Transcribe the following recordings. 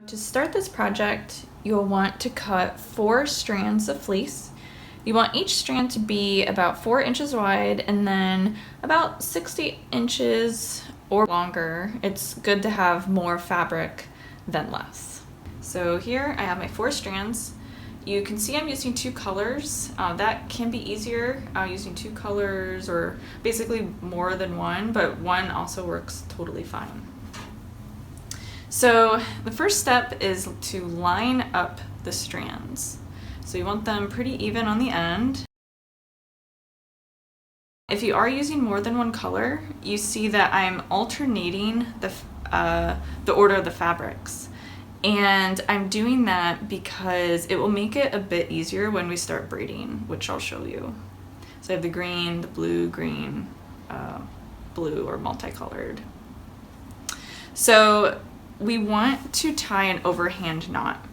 To start this project, you'll want to cut 4 strands of fleece. You want each strand to be about 4 inches wide and then about 60 inches or longer. It's good to have more fabric than less. So here I have my 4 strands. You can see I'm using 2 colors. That can be easier using 2 colors or basically more than one, but one also works totally fine. So the first step is to line up the strands. So you want them pretty even on the end. If you are using more than one color, you see that I'm alternating the order of the fabrics. And I'm doing that because it will make it a bit easier when we start braiding, which I'll show you. So I have the green, the blue, green, blue, or multicolored. So we want to tie an overhand knot.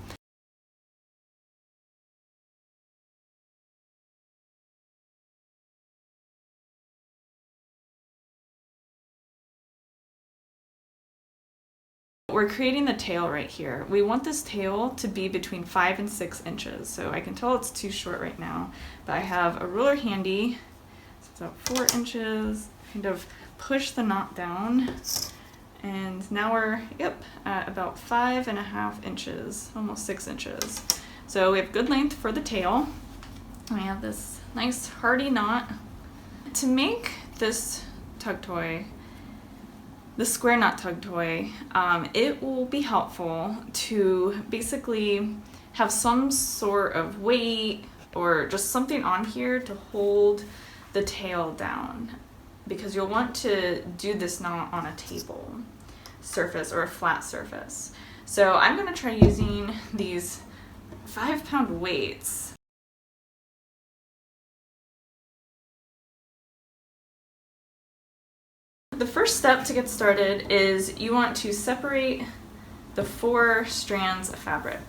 We're creating the tail right here. We want this tail to be between 5 and 6 inches. So I can tell it's too short right now, but I have a ruler handy. So it's about 4 inches. Kind of push the knot down. And now we're, at about 5.5 inches, almost 6 inches. So we have good length for the tail. We have this nice hardy knot. To make this tug toy, the square knot tug toy, it will be helpful to basically have some sort of weight or just something on here to hold the tail down, because you'll want to do this knot on a table surface or a flat surface. So I'm going to try using these 5-pound weights. The first step to get started is you want to separate the 4 strands of fabric.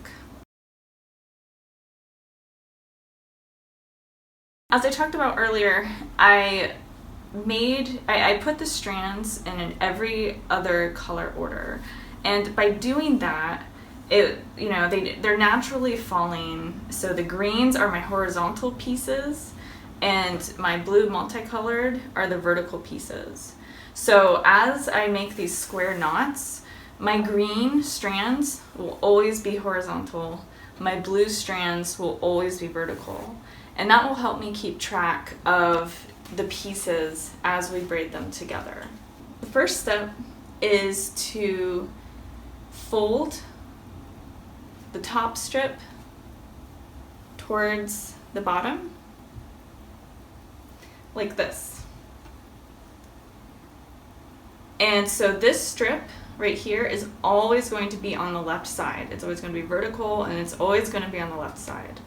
As I talked about earlier, I put the strands in an every other color order, and by doing that, they're naturally falling. So the greens are my horizontal pieces, and my blue multicolored are the vertical pieces. So as I make these square knots, my green strands will always be horizontal, my blue strands will always be vertical, and that will help me keep track of the pieces as we braid them together. The first step is to fold the top strip towards the bottom, like this. And so this strip right here is always going to be on the left side. It's always going to be vertical, and it's always going to be on the left side.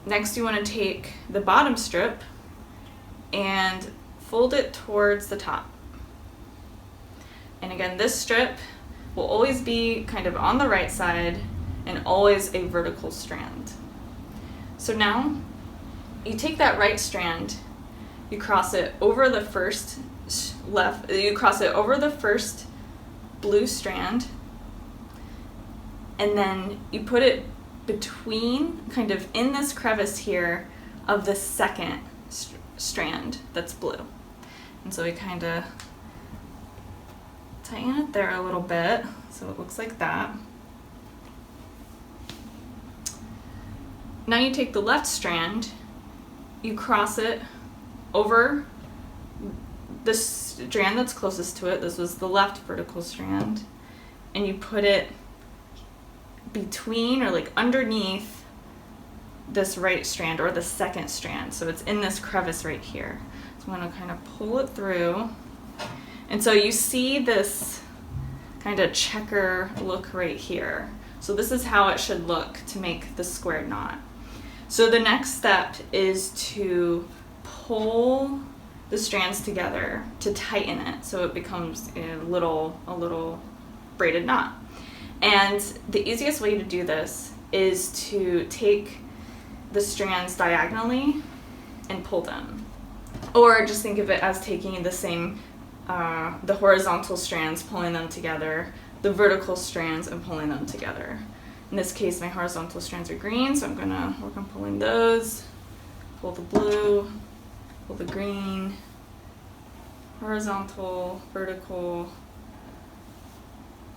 Next, you want to take the bottom strip and fold it towards the top. And again, this strip will always be kind of on the right side and always a vertical strand. So now you take that right strand, you cross it over the first blue strand, and then you put it between, kind of in this crevice here of the second strand that's blue. And so we kind of tighten it there a little bit so it looks like that. Now you take the left strand, you cross it over the strand that's closest to it. This was the left vertical strand, and you put it between or like underneath this right strand or the second strand. So it's in this crevice right here. So I'm going to kind of pull it through. And so you see this kind of checker look right here. So this is how it should look to make the square knot. So the next step is to pull the strands together to tighten it so it becomes a little braided knot. And the easiest way to do this is to take the strands diagonally and pull them. Or just think of it as taking the horizontal strands, pulling them together, the vertical strands and pulling them together. In this case, my horizontal strands are green, so I'm gonna work on pulling those. Pull the blue, pull the green, horizontal, vertical.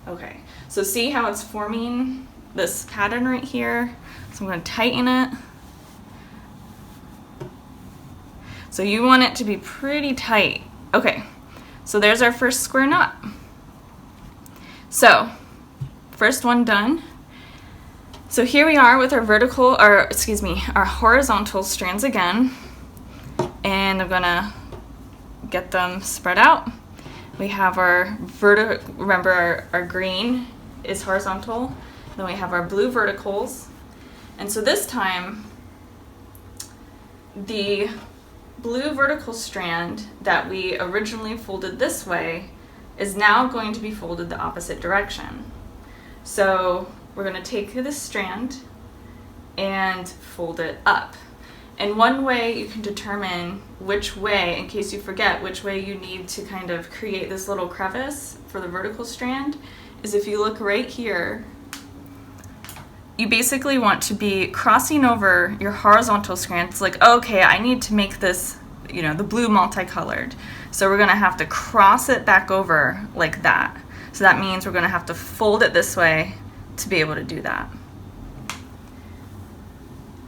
Okay, so see how it's forming this pattern right here? So I'm gonna tighten it. So you want it to be pretty tight. Okay, so there's our first square knot. So, first one done. So here we are with our our horizontal strands again. And I'm gonna get them spread out. We have our remember our green is horizontal. Then we have our blue verticals. And so this time, the blue vertical strand that we originally folded this way is now going to be folded the opposite direction. So we're going to take this strand and fold it up. And one way you can determine which way, in case you forget which way you need to kind of create this little crevice for the vertical strand, is if you look right here, you basically want to be crossing over your horizontal strand. It's like, okay, I need to make this, you know, the blue multicolored. So we're gonna have to cross it back over like that. So that means we're gonna have to fold it this way to be able to do that.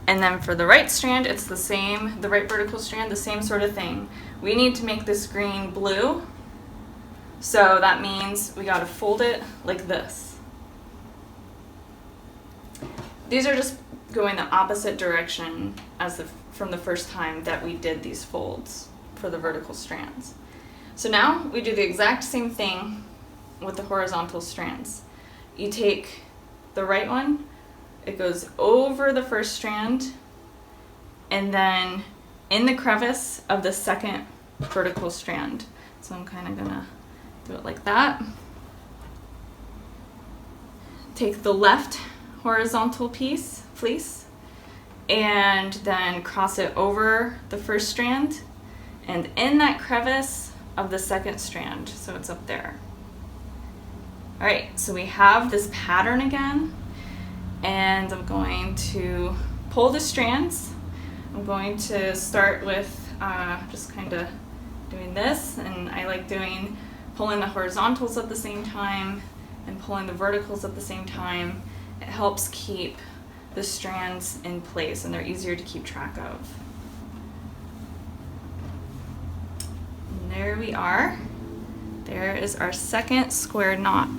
And then for the right strand, it's the same, the right vertical strand, the same sort of thing. We need to make this green blue. So that means we gotta fold it like this. These are just going the opposite direction as from the first time that we did these folds for the vertical strands. So now we do the exact same thing with the horizontal strands. You take the right one, it goes over the first strand, and then in the crevice of the second vertical strand. So I'm kind of gonna do it like that. Take the left horizontal piece, fleece, and then cross it over the first strand and in that crevice of the second strand, so it's up there. All right, so we have this pattern again, and I'm going to pull the strands. I'm going to start with just kind of doing this, and I like pulling the horizontals at the same time and pulling the verticals at the same time. It helps keep the strands in place, and they're easier to keep track of. And there we are. There is our second square knot.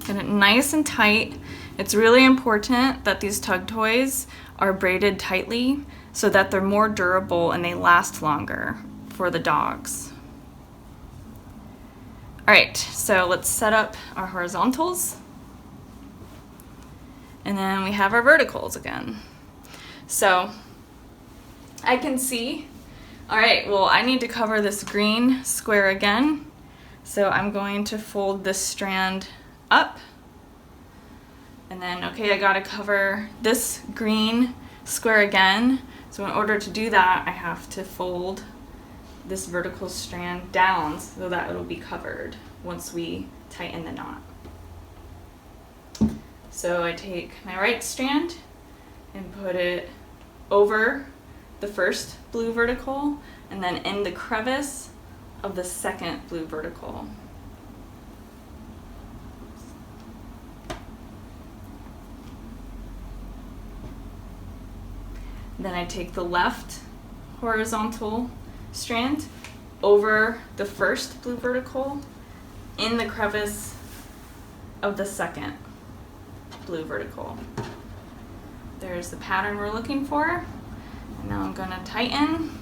Get it nice and tight. It's really important that these tug toys are braided tightly so that they're more durable and they last longer for the dogs. All right, so let's set up our horizontals. And then we have our verticals again. So I can see, all right, well, I need to cover this green square again. So I'm going to fold this strand up. And then, okay, I gotta cover this green square again. So in order to do that, I have to fold this vertical strand down so that it'll be covered once we tighten the knot. So I take my right strand and put it over the first blue vertical and then in the crevice of the second blue vertical. Then I take the left horizontal strand over the first blue vertical in the crevice of the second blue vertical. There's the pattern we're looking for. And now I'm going to tighten.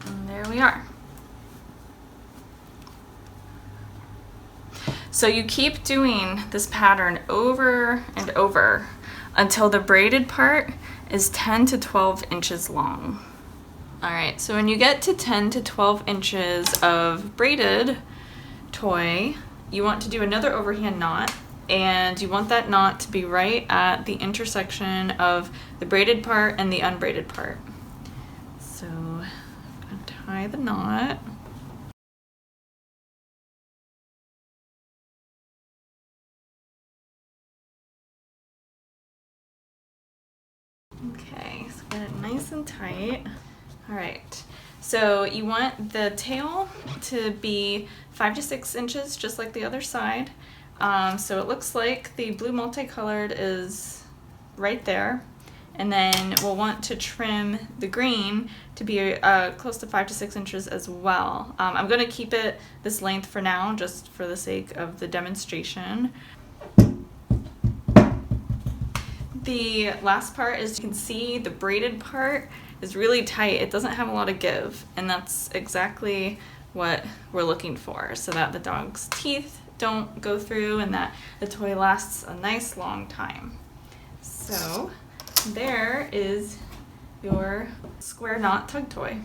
And there we are. So you keep doing this pattern over and over until the braided part is 10 to 12 inches long. All right, so when you get to 10 to 12 inches of braided toy, you want to do another overhand knot. and you want that knot to be right at the intersection of the braided part and the unbraided part. So I'm going to tie the knot. Okay, so get it nice and tight. All right, so you want the tail to be 5 to 6 inches, just like the other side. So it looks like the blue multicolored is right there. And then we'll want to trim the green to be close to 5 to 6 inches as well. I'm going to keep it this length for now, just for the sake of the demonstration. The last part is, you can see the braided part is really tight. It doesn't have a lot of give, and that's exactly what we're looking for, so that the dog's teeth don't go through and that the toy lasts a nice long time. So there is your square knot tug toy.